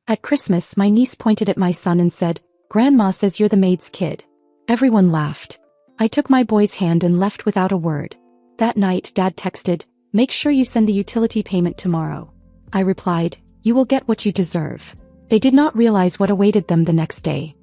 At Christmas, my niece pointed at my son and said, "Grandma says you're the maid's kid." Everyone laughed. I took my boy's hand and left without a word. That night, Dad texted, "Make sure you send the utility payment tomorrow." I replied, "You will get what you deserve." They did not realize what awaited them the next day.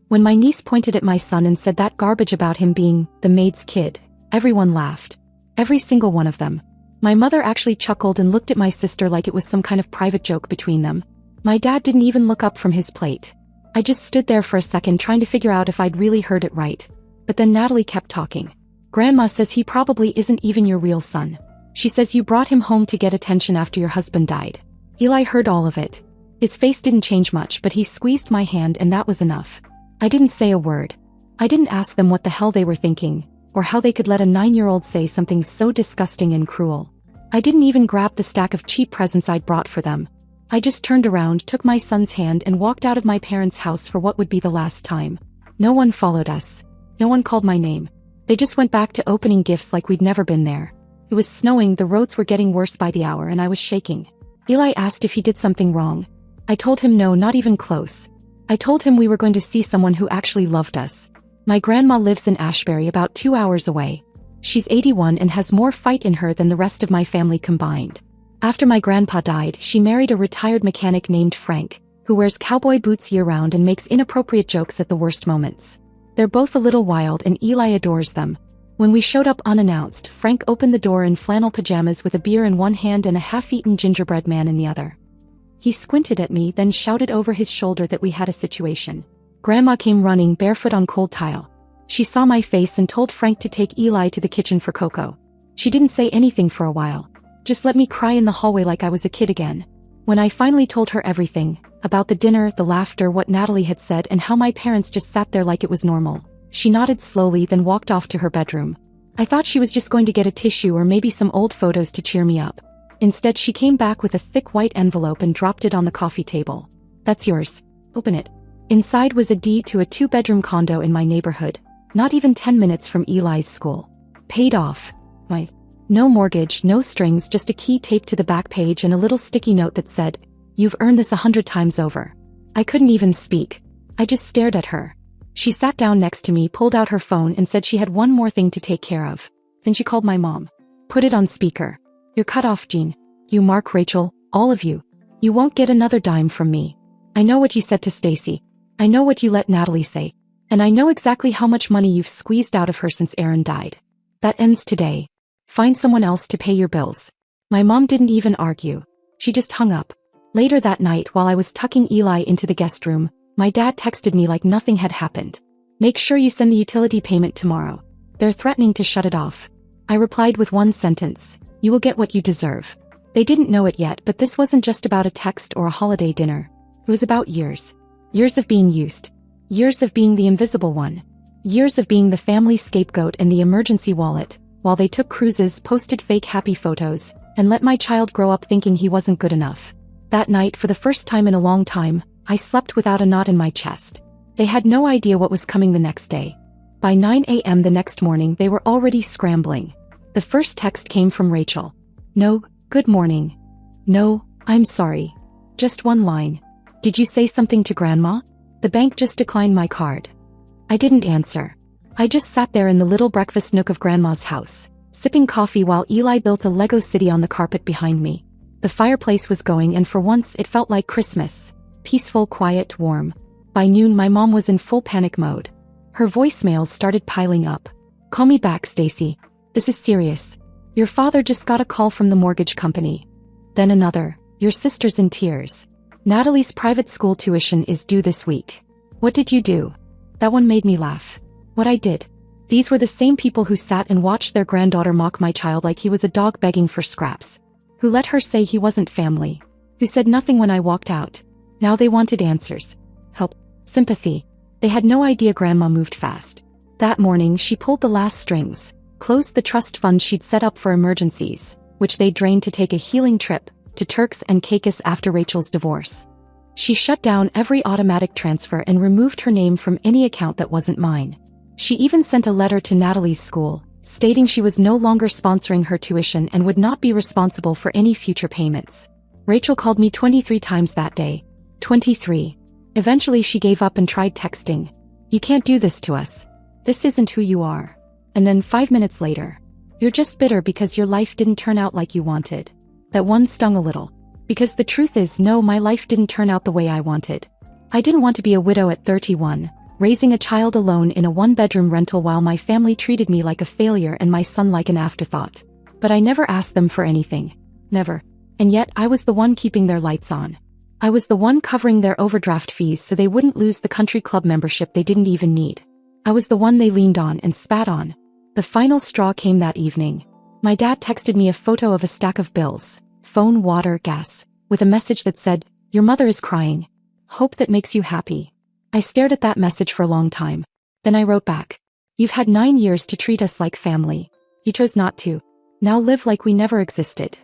When my niece pointed at my son and said that garbage about him being the maid's kid, everyone laughed. Every single one of them. My mother actually chuckled and looked at my sister like it was some kind of private joke between them. My dad didn't even look up from his plate. I just stood there for a second trying to figure out if I'd really heard it right. But then Natalie kept talking. "Grandma says he probably isn't even your real son. She says you brought him home to get attention after your husband died." Eli heard all of it. His face didn't change much, but he squeezed my hand and that was enough. I didn't say a word. I didn't ask them what the hell they were thinking, or how they could let a 9-year-old say something so disgusting and cruel. I didn't even grab the stack of cheap presents I'd brought for them. I just turned around, took my son's hand and walked out of my parents' house for what would be the last time. No one followed us. No one called my name. They just went back to opening gifts like we'd never been there. It was snowing, the roads were getting worse by the hour and I was shaking. Eli asked if he did something wrong. I told him no, not even close. I told him we were going to see someone who actually loved us. My grandma lives in Ashbury, about 2 hours away. She's 81 and has more fight in her than the rest of my family combined. After my grandpa died, she married a retired mechanic named Frank, who wears cowboy boots year-round and makes inappropriate jokes at the worst moments. They're both a little wild and Eli adores them. When we showed up unannounced, Frank opened the door in flannel pajamas with a beer in one hand and a half-eaten gingerbread man in the other. He squinted at me, then shouted over his shoulder that we had a situation. Grandma came running barefoot on cold tile. She saw my face and told Frank to take Eli to the kitchen for cocoa. She didn't say anything for a while. Just let me cry in the hallway like I was a kid again. When I finally told her everything, about the dinner, the laughter, what Natalie had said and how my parents just sat there like it was normal, she nodded slowly then walked off to her bedroom. I thought she was just going to get a tissue or maybe some old photos to cheer me up. Instead she came back with a thick white envelope and dropped it on the coffee table. "That's yours. Open it." Inside was a deed to a 2-bedroom condo in my neighborhood, not even 10 minutes from Eli's school. Paid off. No mortgage, no strings, just a key taped to the back page and a little sticky note that said, "You've earned this 100 times over." I couldn't even speak. I just stared at her. She sat down next to me, pulled out her phone and said she had one more thing to take care of. Then she called my mom. "Put it on speaker. You're cut off, Jean. You, Mark, Rachel, all of you. You won't get another dime from me. I know what you said to Stacy. I know what you let Natalie say. And I know exactly how much money you've squeezed out of her since Aaron died. That ends today. Find someone else to pay your bills." My mom didn't even argue. She just hung up. Later that night, while I was tucking Eli into the guest room, my dad texted me like nothing had happened. "Make sure you send the utility payment tomorrow. They're threatening to shut it off." I replied with one sentence, "You will get what you deserve." They didn't know it yet, but this wasn't just about a text or a holiday dinner. It was about years. Years of being used. Years of being the invisible one. Years of being the family scapegoat and the emergency wallet, while they took cruises, posted fake happy photos, and let my child grow up thinking he wasn't good enough. That night, for the first time in a long time, I slept without a knot in my chest. They had no idea what was coming the next day. By 9 a.m. the next morning, they were already scrambling. The first text came from Rachel. "No, good morning. No, I'm sorry. Just one line. Did you say something to Grandma? The bank just declined my card." I didn't answer. I just sat there in the little breakfast nook of Grandma's house, sipping coffee while Eli built a Lego city on the carpet behind me. The fireplace was going and for once it felt like Christmas. Peaceful, quiet, warm. By noon my mom was in full panic mode. Her voicemails started piling up. "Call me back, Stacy. This is serious. Your father just got a call from the mortgage company." Then another, "Your sister's in tears. Natalie's private school tuition is due this week. What did you do?" That one made me laugh. What I did. These were the same people who sat and watched their granddaughter mock my child like he was a dog begging for scraps. Who let her say he wasn't family. Who said nothing when I walked out. Now they wanted answers. Help. Sympathy. They had no idea Grandma moved fast. That morning she pulled the last strings, closed the trust fund she'd set up for emergencies, which they drained to take a healing trip to Turks and Caicos after Rachel's divorce. She shut down every automatic transfer and removed her name from any account that wasn't mine. She even sent a letter to Natalie's school, stating she was no longer sponsoring her tuition and would not be responsible for any future payments. Rachel called me 23 times that day. 23. Eventually she gave up and tried texting. You can't do this to us. This isn't who you are. And then 5 minutes later. You're just bitter because your life didn't turn out like you wanted. That one stung a little. Because the truth is, no, my life didn't turn out the way I wanted. I didn't want to be a widow at 31, raising a child alone in a one-bedroom rental while my family treated me like a failure and my son like an afterthought. But I never asked them for anything. Never. And yet, I was the one keeping their lights on. I was the one covering their overdraft fees so they wouldn't lose the country club membership they didn't even need. I was the one they leaned on and spat on. The final straw came that evening. My dad texted me a photo of a stack of bills, phone, water, gas, with a message that said, "Your mother is crying. Hope that makes you happy." I stared at that message for a long time. Then I wrote back, "You've had 9 years to treat us like family. You chose not to. Now live like we never existed."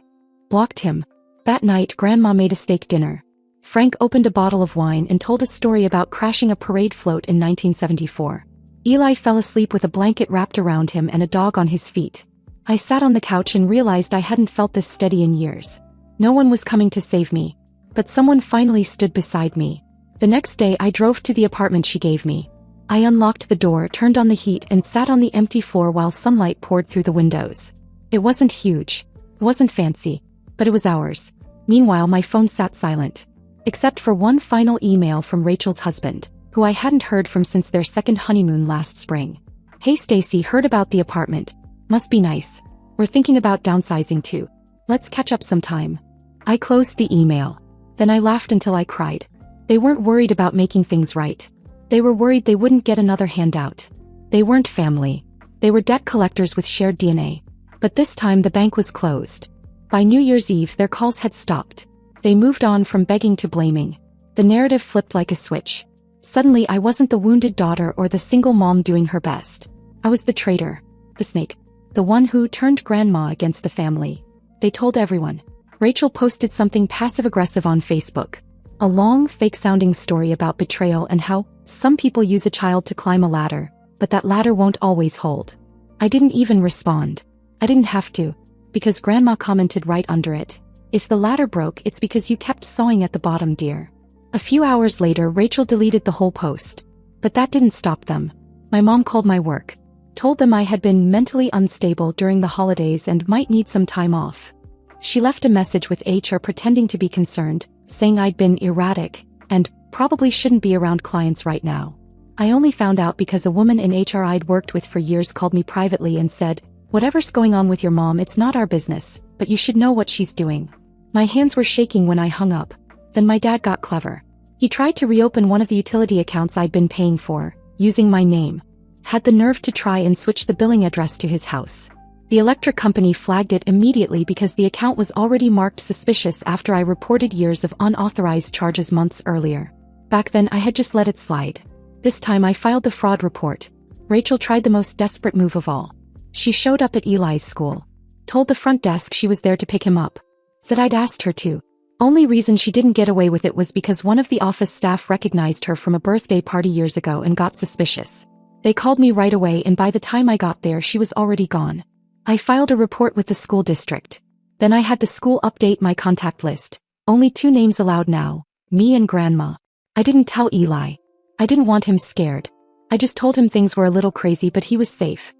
Blocked him. That night, Grandma made a steak dinner. Frank opened a bottle of wine and told a story about crashing a parade float in 1974. Eli fell asleep with a blanket wrapped around him and a dog on his feet. I sat on the couch and realized I hadn't felt this steady in years. No one was coming to save me. But someone finally stood beside me. The next day I drove to the apartment she gave me. I unlocked the door, turned on the heat, and sat on the empty floor while sunlight poured through the windows. It wasn't huge. It wasn't fancy. But it was ours. Meanwhile, my phone sat silent. Except for one final email from Rachel's husband, who I hadn't heard from since their second honeymoon last spring. "Hey Stacy, heard about the apartment. Must be nice. We're thinking about downsizing too. Let's catch up sometime." I closed the email. Then I laughed until I cried. They weren't worried about making things right. They were worried they wouldn't get another handout. They weren't family. They were debt collectors with shared DNA. But this time the bank was closed. By New Year's Eve their calls had stopped. They moved on from begging to blaming. The narrative flipped like a switch. Suddenly I wasn't the wounded daughter or the single mom doing her best. I was the traitor. The snake. The one who turned Grandma against the family. They told everyone. Rachel posted something passive-aggressive on Facebook. A long, fake-sounding story about betrayal and how some people use a child to climb a ladder, but that ladder won't always hold. I didn't even respond. I didn't have to, because Grandma commented right under it. "If the ladder broke, it's because you kept sawing at the bottom, dear." A few hours later, Rachel deleted the whole post. But that didn't stop them. My mom called my work. Told them I had been mentally unstable during the holidays and might need some time off. She left a message with HR pretending to be concerned, saying I'd been erratic, and probably shouldn't be around clients right now. I only found out because a woman in HR I'd worked with for years called me privately and said, "Whatever's going on with your mom, it's not our business, but you should know what she's doing." My hands were shaking when I hung up. Then my dad got clever. He tried to reopen one of the utility accounts I'd been paying for, using my name. Had the nerve to try and switch the billing address to his house. The electric company flagged it immediately because the account was already marked suspicious after I reported years of unauthorized charges months earlier. Back then I had just let it slide. This time I filed the fraud report. Rachel tried the most desperate move of all. She showed up at Eli's school. Told the front desk she was there to pick him up. Said I'd asked her to. Only reason she didn't get away with it was because one of the office staff recognized her from a birthday party years ago and got suspicious. They called me right away, and by the time I got there she was already gone. I filed a report with the school district. Then I had the school update my contact list. Only 2 names allowed now, me and Grandma. I didn't tell Eli. I didn't want him scared. I just told him things were a little crazy but he was safe.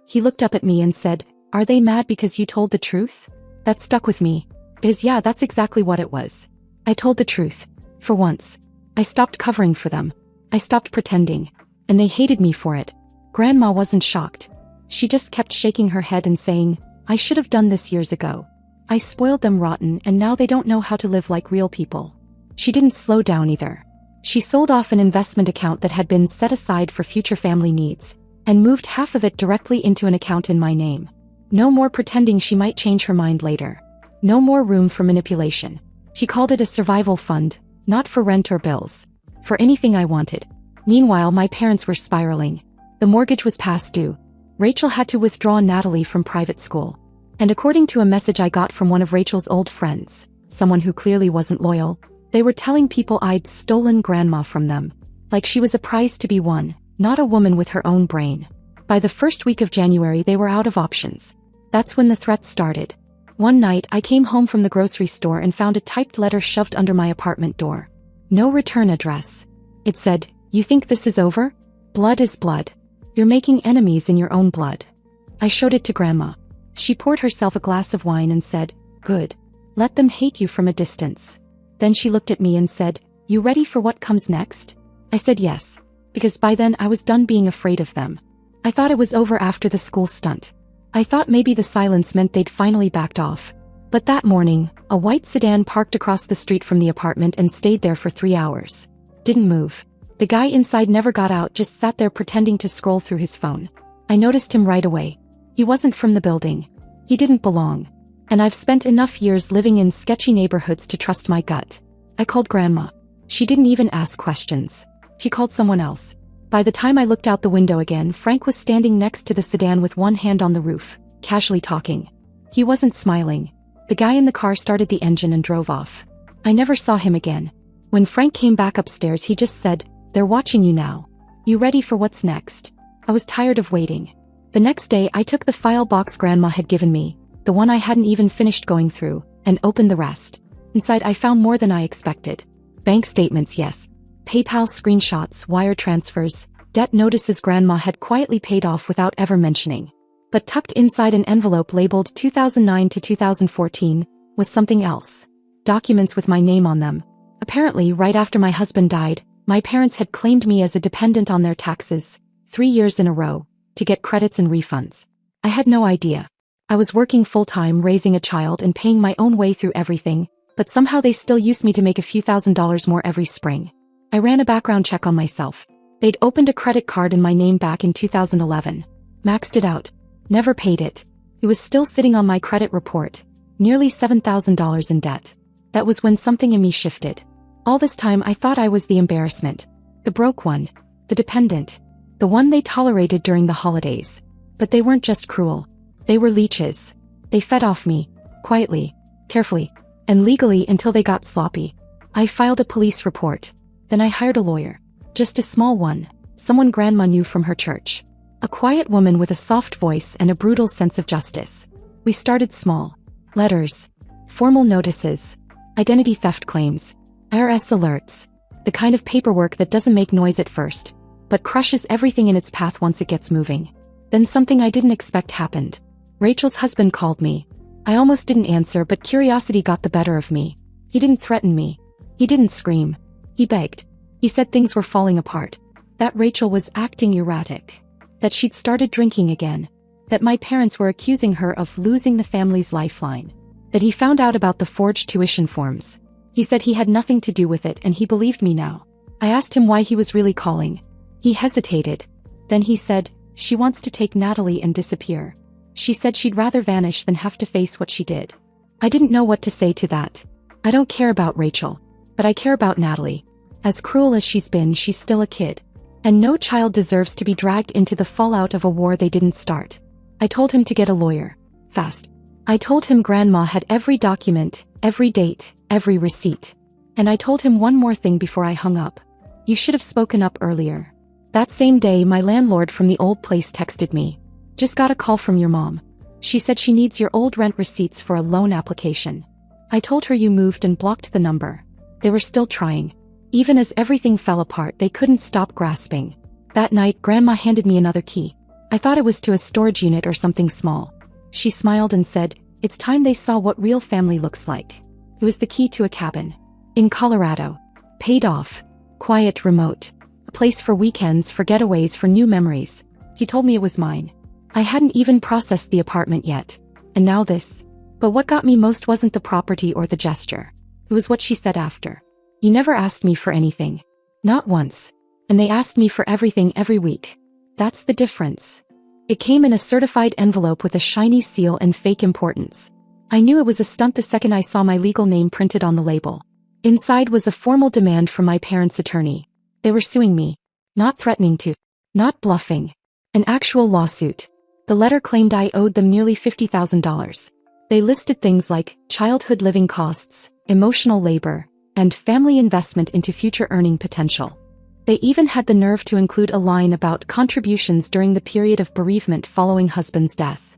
He looked up at me and said, "Are they mad because you told the truth?" That stuck with me. Because yeah, that's exactly what it was. I told the truth. For once. I stopped covering for them. I stopped pretending. And they hated me for it. Grandma wasn't shocked. She just kept shaking her head and saying, "I should have done this years ago. I spoiled them rotten and now they don't know how to live like real people." She didn't slow down either. She sold off an investment account that had been set aside for future family needs, and moved half of it directly into an account in my name. No more pretending she might change her mind later. No more room for manipulation. She called it a survival fund, not for rent or bills. For anything I wanted. Meanwhile, my parents were spiraling. The mortgage was past due. Rachel had to withdraw Natalie from private school. And according to a message I got from one of Rachel's old friends, someone who clearly wasn't loyal, they were telling people I'd stolen Grandma from them. Like she was a prize to be won, not a woman with her own brain. By the first week of January they were out of options. That's when the threats started. One night I came home from the grocery store and found a typed letter shoved under my apartment door. No return address. It said, "You think this is over? Blood is blood. You're making enemies in your own blood." I showed it to Grandma. She poured herself a glass of wine and said, "Good. Let them hate you from a distance." Then she looked at me and said, "You ready for what comes next?" I said yes, because by then I was done being afraid of them. I thought it was over after the school stunt. I thought maybe the silence meant they'd finally backed off. But that morning, a white sedan parked across the street from the apartment and stayed there for 3 hours. Didn't move. The guy inside never got out, just sat there pretending to scroll through his phone. I noticed him right away. He wasn't from the building. He didn't belong. And I've spent enough years living in sketchy neighborhoods to trust my gut. I called Grandma. She didn't even ask questions. She called someone else. By the time I looked out the window again, Frank was standing next to the sedan with one hand on the roof, casually talking. He wasn't smiling. The guy in the car started the engine and drove off. I never saw him again. When Frank came back upstairs, he just said, "They're watching you now. You ready for what's next?" I was tired of waiting. The next day, I took the file box Grandma had given me, the one I hadn't even finished going through, and opened the rest. Inside, I found more than I expected. Bank statements, yes. PayPal screenshots, wire transfers, debt notices Grandma had quietly paid off without ever mentioning. But tucked inside an envelope labeled 2009 to 2014 was something else. Documents with my name on them. Apparently, right after my husband died, my parents had claimed me as a dependent on their taxes, 3 years in a row, to get credits and refunds. I had no idea. I was working full-time, raising a child and paying my own way through everything, but somehow they still used me to make a few $1,000s more every spring. I ran a background check on myself. They'd opened a credit card in my name back in 2011. Maxed it out. Never paid it. It was still sitting on my credit report. Nearly $7,000 in debt. That was when something in me shifted. All this time I thought I was the embarrassment. The broke one. The dependent. The one they tolerated during the holidays. But they weren't just cruel. They were leeches. They fed off me. Quietly. Carefully. And legally until they got sloppy. I filed a police report. Then I hired a lawyer. Just a small one. Someone Grandma knew from her church. A quiet woman with a soft voice and a brutal sense of justice. We started small. Letters. Formal notices. Identity theft claims. IRS alerts. The kind of paperwork that doesn't make noise at first, but crushes everything in its path once it gets moving. Then something I didn't expect happened. Rachel's husband called me. I almost didn't answer, but curiosity got the better of me. He didn't threaten me. He didn't scream. He begged. He said things were falling apart. That Rachel was acting erratic. That she'd started drinking again. That my parents were accusing her of losing the family's lifeline. That he found out about the forged tuition forms. He said he had nothing to do with it and he believed me now. I asked him why he was really calling. He hesitated. Then he said, "She wants to take Natalie and disappear. She said she'd rather vanish than have to face what she did." I didn't know what to say to that. I don't care about Rachel. But I care about Natalie. As cruel as she's been, she's still a kid. And no child deserves to be dragged into the fallout of a war they didn't start. I told him to get a lawyer. Fast. I told him Grandma had every document, every date, every receipt. And I told him one more thing before I hung up. "You should have spoken up earlier." That same day, my landlord from the old place texted me. "Just got a call from your mom. She said she needs your old rent receipts for a loan application." I told her you moved and blocked the number. They were still trying. Even as everything fell apart, they couldn't stop grasping. That night, Grandma handed me another key. I thought it was to a storage unit or something small. She smiled and said, "It's time they saw what real family looks like." It was the key to a cabin. In Colorado. Paid off. Quiet, remote. A place for weekends, for getaways, for new memories. He told me it was mine. I hadn't even processed the apartment yet. And now this. But what got me most wasn't the property or the gesture. It was what she said after. "You never asked me for anything. Not once. And they asked me for everything every week. That's the difference." It came in a certified envelope with a shiny seal and fake importance. I knew it was a stunt the second I saw my legal name printed on the label. Inside was a formal demand from my parents' attorney. They were suing me. Not threatening to. Not bluffing. An actual lawsuit. The letter claimed I owed them nearly $50,000. They listed things like childhood living costs, emotional labor, and family investment into future earning potential. They even had the nerve to include a line about contributions during the period of bereavement following husband's death.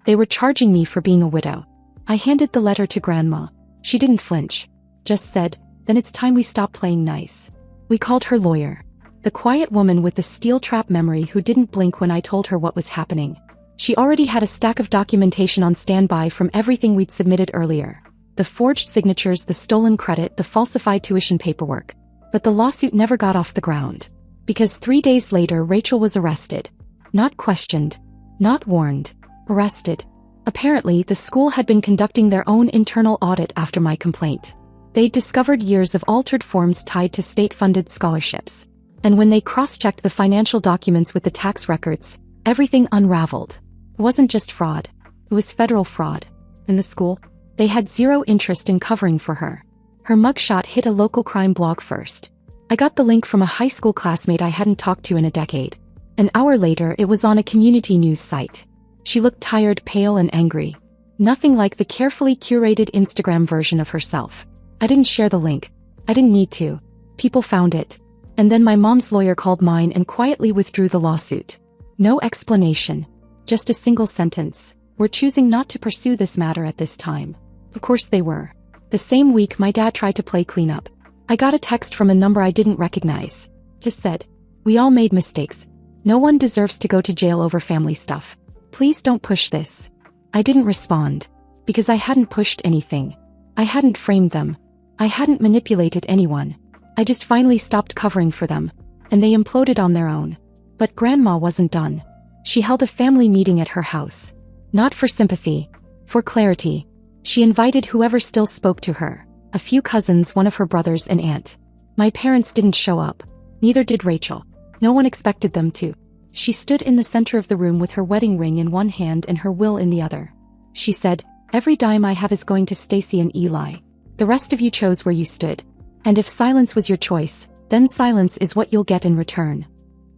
They were charging me for being a widow. I handed the letter to Grandma. She didn't flinch. Just said, Then it's time we stop playing nice. We called her lawyer. The quiet woman with the steel trap memory who didn't blink when I told her what was happening. She already had a stack of documentation on standby from everything we'd submitted earlier. The forged signatures, the stolen credit, the falsified tuition paperwork. But the lawsuit never got off the ground. Because 3 days later Rachel was arrested. Not questioned. Not warned. Arrested. Apparently, the school had been conducting their own internal audit after my complaint. They'd discovered years of altered forms tied to state-funded scholarships. And when they cross-checked the financial documents with the tax records, everything unraveled. It wasn't just fraud. It was federal fraud. In the school, they had zero interest in covering for her. Her mugshot hit a local crime blog first. I got the link from a high school classmate I hadn't talked to in a decade. An hour later, it was on a community news site. She looked tired, pale, and angry. Nothing like the carefully curated Instagram version of herself. I didn't share the link. I didn't need to. People found it. And then my mom's lawyer called mine and quietly withdrew the lawsuit. No explanation. Just a single sentence. We're choosing not to pursue this matter at this time. Of course they were. The same week my dad tried to play cleanup. I got a text from a number I didn't recognize. Just said, "We all made mistakes. No one deserves to go to jail over family stuff. Please don't push this." I didn't respond. Because I hadn't pushed anything. I hadn't framed them. I hadn't manipulated anyone. I just finally stopped covering for them. And they imploded on their own. But Grandma wasn't done. She held a family meeting at her house. Not for sympathy. For clarity. She invited whoever still spoke to her. A few cousins, one of her brothers, and aunt. My parents didn't show up. Neither did Rachel. No one expected them to. She stood in the center of the room with her wedding ring in one hand and her will in the other. She said, "Every dime I have is going to Stacy and Eli. The rest of you chose where you stood. And if silence was your choice, then silence is what you'll get in return."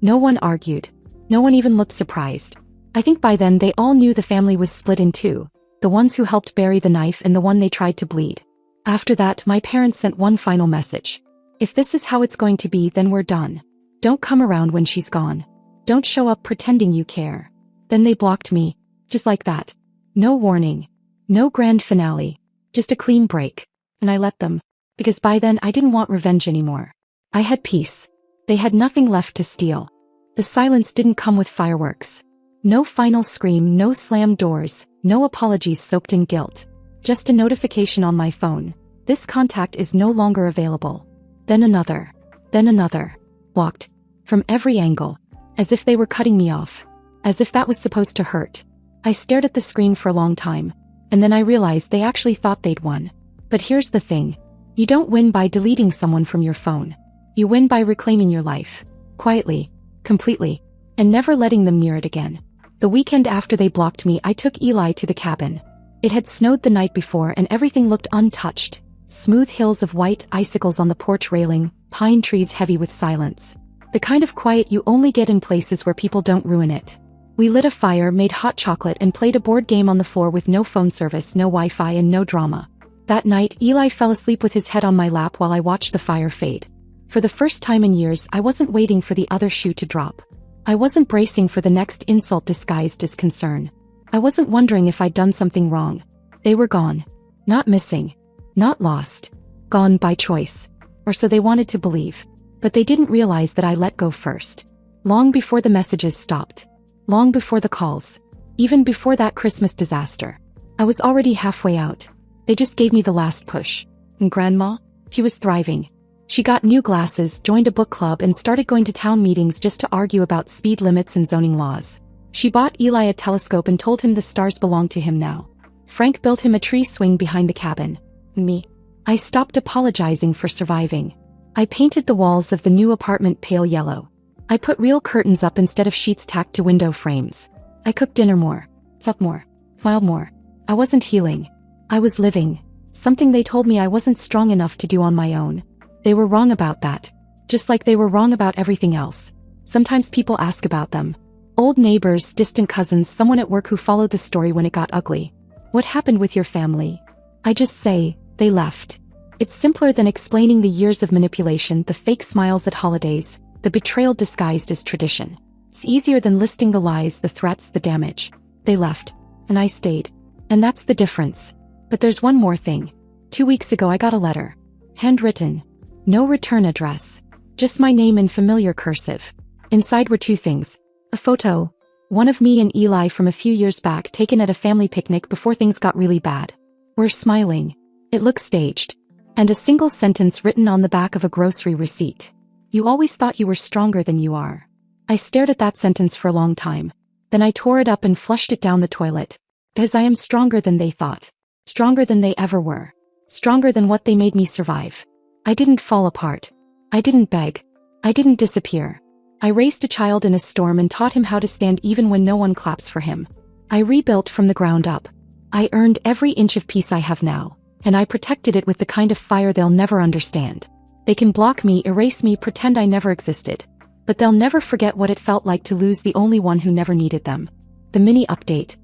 No one argued. No one even looked surprised. I think by then they all knew the family was split in two. The ones who helped bury the knife and the one they tried to bleed. After that, my parents sent one final message. "If this is how it's going to be, then we're done. Don't come around when she's gone. Don't show up pretending you care." Then they blocked me. Just like that. No warning. No grand finale. Just a clean break. And I let them. Because by then I didn't want revenge anymore. I had peace. They had nothing left to steal. The silence didn't come with fireworks. No final scream, no slammed doors, no apologies soaked in guilt. Just a notification on my phone. This contact is no longer available. Then another. Then another. Walked. From every angle. As if they were cutting me off. As if that was supposed to hurt. I stared at the screen for a long time. And then I realized they actually thought they'd won. But here's the thing. You don't win by deleting someone from your phone. You win by reclaiming your life. Quietly. Completely. And never letting them near it again. The weekend after they blocked me, I took Eli to the cabin. It had snowed the night before and everything looked untouched. Smooth hills of white, icicles on the porch railing, pine trees heavy with silence. The kind of quiet you only get in places where people don't ruin it. We lit a fire, made hot chocolate, and played a board game on the floor with no phone service, no Wi-Fi, and no drama. That night, Eli fell asleep with his head on my lap while I watched the fire fade. For the first time in years, I wasn't waiting for the other shoe to drop. I wasn't bracing for the next insult disguised as concern. I wasn't wondering if I'd done something wrong. They were gone. Not missing. Not lost. Gone by choice. Or so they wanted to believe. But they didn't realize that I let go first. Long before the messages stopped. Long before the calls. Even before that Christmas disaster. I was already halfway out. They just gave me the last push. And Grandma? She was thriving. She got new glasses, joined a book club, and started going to town meetings just to argue about speed limits and zoning laws. She bought Eli a telescope and told him the stars belonged to him now. Frank built him a tree swing behind the cabin. Me. I stopped apologizing for surviving. I painted the walls of the new apartment pale yellow. I put real curtains up instead of sheets tacked to window frames. I cooked dinner more. Fuck more. Smiled more. I wasn't healing. I was living. Something they told me I wasn't strong enough to do on my own. They were wrong about that. Just like they were wrong about everything else. Sometimes people ask about them. Old neighbors, distant cousins, someone at work who followed the story when it got ugly. What happened with your family? I just say, they left. It's simpler than explaining the years of manipulation, the fake smiles at holidays, the betrayal disguised as tradition. It's easier than listing the lies, the threats, the damage. They left. And I stayed. And that's the difference. But there's one more thing. 2 weeks ago I got a letter. Handwritten. No return address. Just my name in familiar cursive. Inside were two things. A photo. One of me and Eli from a few years back taken at a family picnic before things got really bad. We're smiling. It looks staged. And a single sentence written on the back of a grocery receipt. You always thought you were stronger than you are. I stared at that sentence for a long time. Then I tore it up and flushed it down the toilet. Because I am stronger than they thought. Stronger than they ever were. Stronger than what they made me survive. I didn't fall apart. I didn't beg. I didn't disappear. I raised a child in a storm and taught him how to stand even when no one claps for him. I rebuilt from the ground up. I earned every inch of peace I have now, and I protected it with the kind of fire they'll never understand. They can block me, erase me, pretend I never existed. But they'll never forget what it felt like to lose the only one who never needed them. The mini update.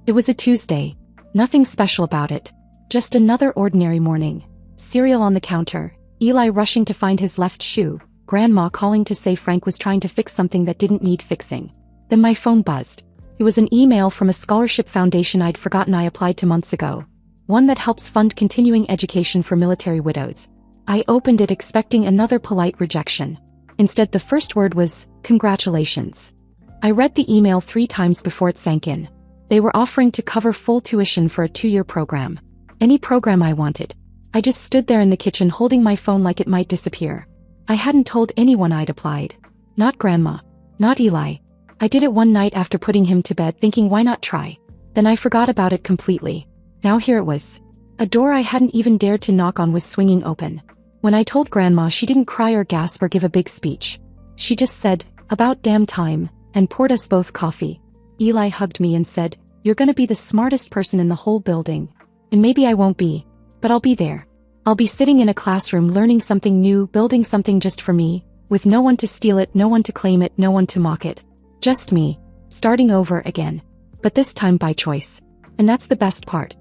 It was a Tuesday. Nothing special about it. Just another ordinary morning. Cereal on the counter. Eli rushing to find his left shoe. Grandma calling to say Frank was trying to fix something that didn't need fixing. Then my phone buzzed. It was an email from a scholarship foundation I'd forgotten I applied to months ago. One that helps fund continuing education for military widows. I opened it expecting another polite rejection. Instead, the first word was, "Congratulations." I read the email 3 times before it sank in. They were offering to cover full tuition for a 2-year program. Any program I wanted. I just stood there in the kitchen holding my phone like it might disappear. I hadn't told anyone I'd applied. Not Grandma. Not Eli. I did it one night after putting him to bed thinking why not try. Then I forgot about it completely. Now here it was. A door I hadn't even dared to knock on was swinging open. When I told Grandma, she didn't cry or gasp or give a big speech. She just said, "About damn time," and poured us both coffee. Eli hugged me and said, "You're gonna be the smartest person in the whole building. And maybe I won't be, but I'll be there. I'll be sitting in a classroom learning something new, building something just for me, with no one to steal it, no one to claim it, no one to mock it. Just me, starting over again. But this time by choice. And that's the best part.